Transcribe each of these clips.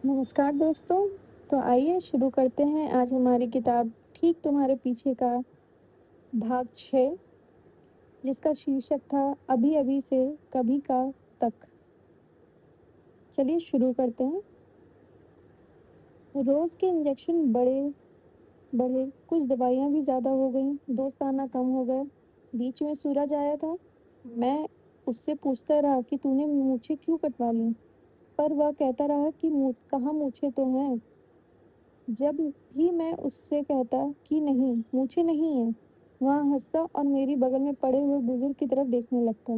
नमस्कार दोस्तों। तो आइए शुरू करते हैं आज हमारी किताब ठीक तुम्हारे पीछे का भाग 6, जिसका शीर्षक था अभी अभी से कभी का तक। चलिए शुरू करते हैं। रोज के इंजेक्शन बड़े बढ़े, कुछ दवाइयाँ भी ज़्यादा हो गईं, दोस्त आना कम हो गया। बीच में सूरज आया था। मैं उससे पूछता रहा कि तूने मूछें क्यों कटवा ली, पर वह कहता रहा कि कहाँ मूछें तो हैं। जब भी मैं उससे कहता कि नहीं मूछें नहीं हैं, वह हंसता और मेरी बगल में पड़े हुए बुजुर्ग की तरफ देखने लगता।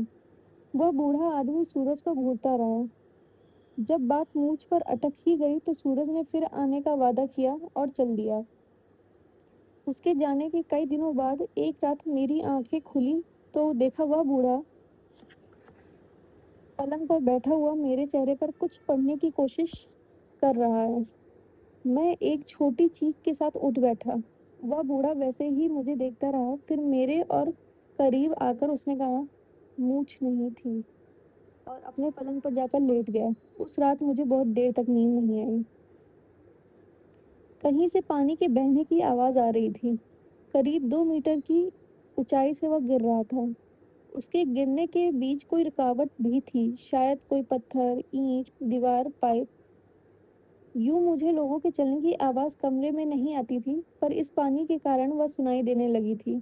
वह बूढ़ा आदमी सूरज को घूरता रहा। जब बात मूछ पर अटक ही गई तो सूरज ने फिर आने का वादा किया और चल दिया। उसके जाने के कई दिनों बाद एक रात मेरी आंखें खुली तो देखा वह बूढ़ा पलंग पर बैठा हुआ मेरे चेहरे पर कुछ पढ़ने की कोशिश कर रहा है। मैं एक छोटी चीख के साथ उठ बैठा। वह बूढ़ा वैसे ही मुझे देखता रहा, फिर मेरे और करीब आकर उसने कहा, मूछ नहीं थी, और अपने पलंग पर जाकर लेट गया। उस रात मुझे बहुत देर तक नींद नहीं आई। कहीं से पानी के बहने की आवाज आ रही थी। करीब 2 मीटर की ऊंचाई से वह गिर रहा था। उसके गिरने के बीच कोई रुकावट भी थी, शायद कोई पत्थर, ईंट, दीवार, पाइप। यूं मुझे लोगों के चलने की आवाज कमरे में नहीं आती थी, पर इस पानी के कारण वह सुनाई देने लगी थी।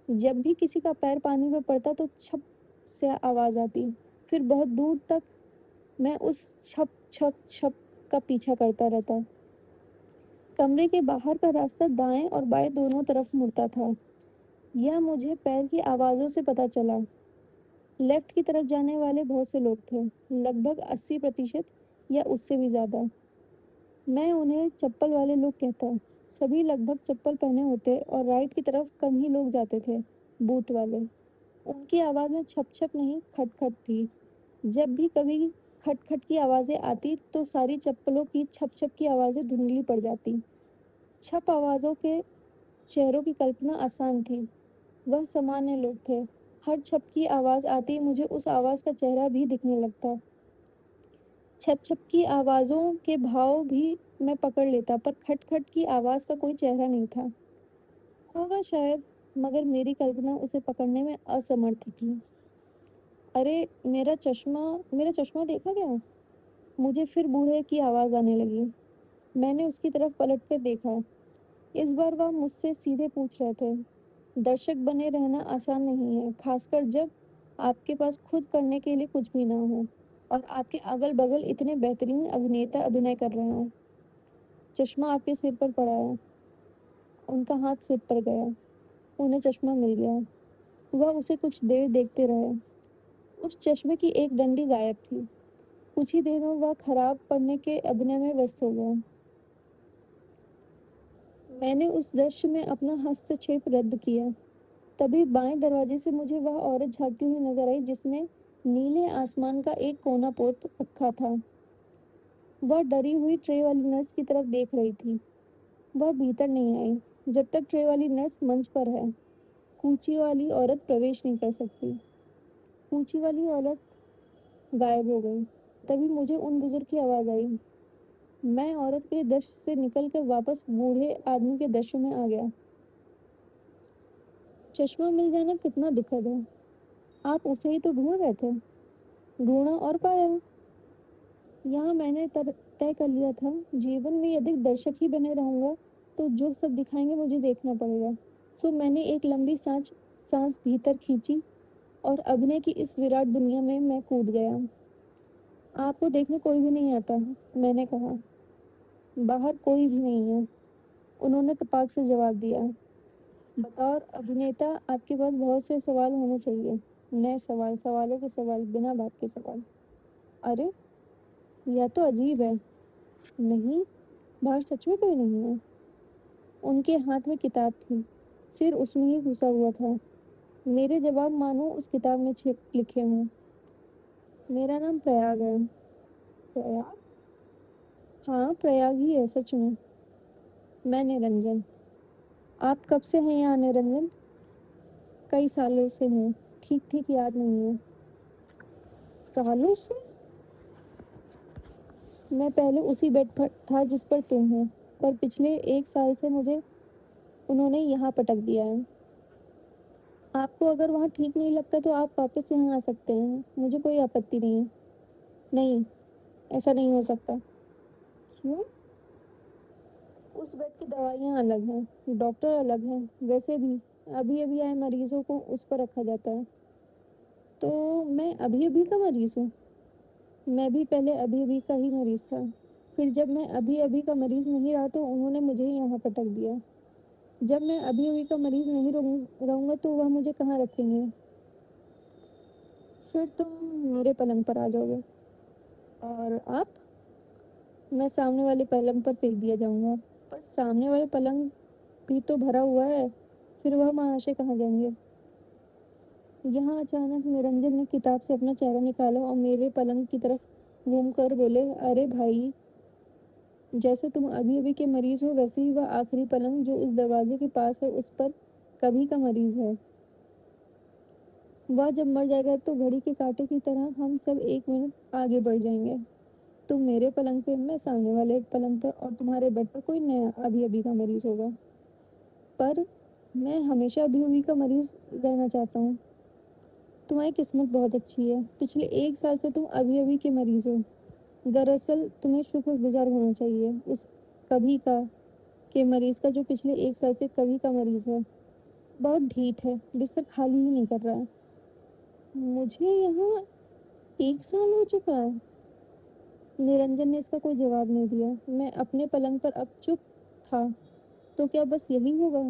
जब भी किसी का पैर पानी में पड़ता तो छप से आवाज आती। फिर बहुत दूर तक मैं उस छप छप छप का पीछा करता रहता। कमरे के बाहर का रास्ता दाएं और बाएं दोनों तरफ मुड़ता था। यह मुझे पैर की आवाजों से पता चला। लेफ्ट की तरफ जाने वाले बहुत से लोग थे, लगभग 80% या उससे भी ज्यादा। मैं उन्हें चप्पल वाले लोग कहता। सभी लगभग चप्पल पहने होते और राइट की तरफ कम ही लोग जाते थे, बूट वाले। उनकी आवाज में छप छप नहीं, खटखट थी। जब भी कभी खटखट की आवाजें आती तो सारी चप्पलों की छप छप की आवाजें धुंधली पड़ जाती। छप आवाजों के चेहरों की कल्पना आसान थी। वह सामान्य लोग थे। हर छप की आवाज आती मुझे उस आवाज का चेहरा भी दिखने लगता। छप छप की आवाजों के भाव भी मैं पकड़ लेता, पर खट-खट की आवाज का कोई चेहरा नहीं था। होगा शायद, मगर मेरी कल्पना उसे पकड़ने में असमर्थ थी। अरे मेरा चश्मा देखा क्या? मुझे फिर बूढ़े की आवाज आने लगी। मैंने उसकी तरफ पलट कर देखा। इस बार वह मुझसे सीधे पूछ रहे थे। दर्शक बने रहना आसान नहीं है, खासकर जब आपके पास खुद करने के लिए कुछ भी ना हो और आपके अगल-बगल इतने बेहतरीन अभिनेता अभिनय कर रहे हों। चश्मा आपके सिर पर पड़ा है। उनका हाथ सिर पर गया। उन्हें चश्मा मिल गया। वह उसे कुछ देर देखते रहे। उस चश्मे की एक डंडी गायब थी। कुछ ही देर में वह खराब पड़ने के अभिनय में व्यस्त हो गया। मैंने उस दृश्य में अपना हस्तक्षेप रद्द किया। तभी बाएं दरवाजे से मुझे वह औरत झांकती हुई नजर आई जिसने नीले आसमान का एक कोना पोत रखा था। वह डरी हुई ट्रे वाली नर्स की तरफ देख रही थी। वह भीतर नहीं आई जब तक ट्रे वाली नर्स मंच पर है। कूची वाली औरत प्रवेश नहीं कर सकती। कूची वाली औरत गायब हो गई। तभी मुझे उन बुजुर्ग की आवाज आई। मैं औरत के दृश्य से निकलकर वापस बूढ़े आदमी के दृश्य में आ गया। चश्मा मिल जाना कितना दुखद है। आप उसे ही तो ढूंढ रहे थे। ढूंढा और पाया। यहाँ मैंने तय कर लिया था, जीवन में यदि दर्शक ही बने रहूंगा तो जो सब दिखाएंगे मुझे देखना पड़ेगा। सो मैंने एक लंबी सांस सांस भीतर खींची और अभिनय की इस विराट दुनिया में मैं कूद गया। आपको देखने कोई भी नहीं आता, मैंने कहा। बाहर कोई भी नहीं है, उन्होंने तपाक से जवाब दिया। बतौर अभिनेता आपके पास बहुत से सवाल होने चाहिए। नए सवाल, सवालों के सवाल, बिना बात के सवाल। अरे, यह तो अजीब है। नहीं, बाहर सच में कोई नहीं है। उनके हाथ में किताब थी। सिर उसमें ही घुसा हुआ था। मेरे जवाब मानो उस किताब में छिप लिखे हों। मेरा नाम प्रयाग है। प्रयाग? हाँ, प्रयाग ही है सच में। मैं निरंजन। आप कब से हैं यहाँ निरंजन? कई सालों से हूँ। ठीक ठीक याद नहीं है। सालों से? میں پہلے اسی بیڈ پر تھا جس پر تم ہو، پر پچھلے 1 سال سے مجھے انہوں نے یہاں پٹک دیا ہے۔ آپ کو اگر وہاں ٹھیک نہیں لگتا تو آپ واپس یہاں آ سکتے ہیں، مجھے کوئی آپتی نہیں ہے۔ نہیں، ایسا نہیں ہو سکتا۔ کیوں؟ اس بیڈ کی دوائیاں الگ ہیں، ڈاکٹر الگ ہیں، ویسے بھی ابھی ابھی آئے مریضوں کو اس پر رکھا جاتا ہے۔ تو میں ابھی ابھی کا مریض ہوں؟ میں بھی پہلے ابھی ابھی کا ہی مریض تھا، پھر جب میں ابھی ابھی کا مریض نہیں رہا تو انہوں نے مجھے ہی یہاں پٹک دیا۔ جب میں ابھی ابھی کا مریض نہیں رہوں گا تو وہ مجھے کہاں رکھیں گے؟ پھر تم میرے پلنگ پر آ جاؤ گے۔ اور آپ؟ میں سامنے والے پلنگ پر پھینک دیا جاؤں گا۔ پر سامنے والے پلنگ بھی تو بھرا ہوا ہے، پھر وہ مہاشے کہاں جائیں گے؟ یہاں اچانک نرنجن نے کتاب سے اپنا چہرہ نکالا اور میرے پلنگ کی طرف گھوم کر بولے، ارے بھائی، جیسے تم ابھی ابھی کے مریض ہو ویسے ہی وہ آخری پلنگ جو اس دروازے کے پاس ہے اس پر کبھی کا مریض ہے۔ وہ جب مر جائے گا تو گھڑی کے کانٹے کی طرح ہم سب 1 منٹ آگے بڑھ جائیں گے، تم میرے پلنگ پہ، میں سامنے والے پلنگ پر، اور تمہارے بیڈ پر کوئی نیا ابھی ابھی کا مریض ہوگا۔ پر میں ہمیشہ ابھی ابھی کا مریض رہنا چاہتا ہوں۔ تمہاری قسمت بہت اچھی ہے، پچھلے 1 سال سے تم ابھی ابھی کے مریض ہو۔ دراصل تمہیں شکر گزار ہونا چاہیے اس کبھی کا کے مریض کا جو پچھلے 1 سال سے کبھی کا مریض ہے۔ بہت ڈھیٹ ہے، بستر خالی ہی نہیں کر رہا ہے۔ مجھے یہاں 1 سال ہو چکا ہے۔ نرنجن نے اس کا کوئی جواب نہیں دیا۔ میں اپنے پلنگ پر اب چپ تھا۔ تو کیا بس یہی ہوگا؟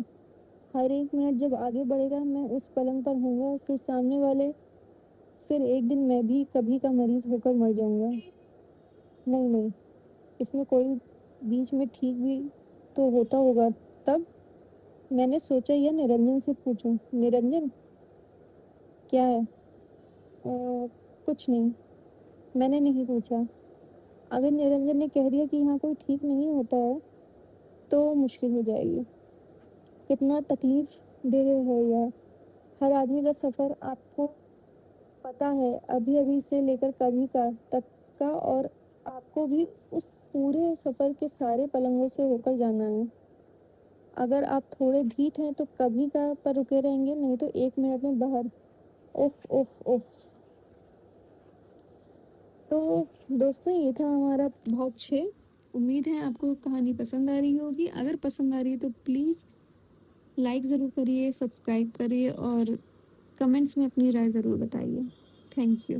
ہر 1 منٹ جب آگے بڑھے گا میں اس پلنگ پر ہوں گا، پھر سامنے والے، پھر ایک دن میں بھی کبھی کا مریض ہو کر مر جاؤں گا۔ نہیں نہیں، اس میں کوئی بیچ میں ٹھیک بھی تو ہوتا ہوگا تب۔ میں نے سوچا یا نرنجن سے پوچھوں۔ نرنجن، کیا ہے؟ کچھ نہیں، میں نے نہیں پوچھا۔ اگر نرنجن نے کہہ دیا کہ یہاں کوئی ٹھیک نہیں ہوتا ہے تو مشکل ہو جائے گی۔ کتنا تکلیف دہ ہے یہ ہر آدمی کا سفر، آپ کو پتہ ہے، ابھی ابھی سے لے کر کبھی کا تک کا، اور آپ کو بھی اس پورے سفر کے سارے پلنگوں سے ہو کر جانا ہے۔ اگر آپ تھوڑے ڈھیٹ ہیں تو کبھی کا پر رکے رہیں گے، نہیں تو 1 منٹ میں باہر۔ If if if. تو دوستوں، یہ تھا ہمارا بھاگ 6۔ امید ہے آپ کو کہانی پسند آ رہی ہوگی۔ اگر پسند آ رہی ہے تو پلیز لائک ضرور کریے، سبسکرائب کریے اور کمنٹس میں اپنی رائے ضرور بتائیے۔ Thank you.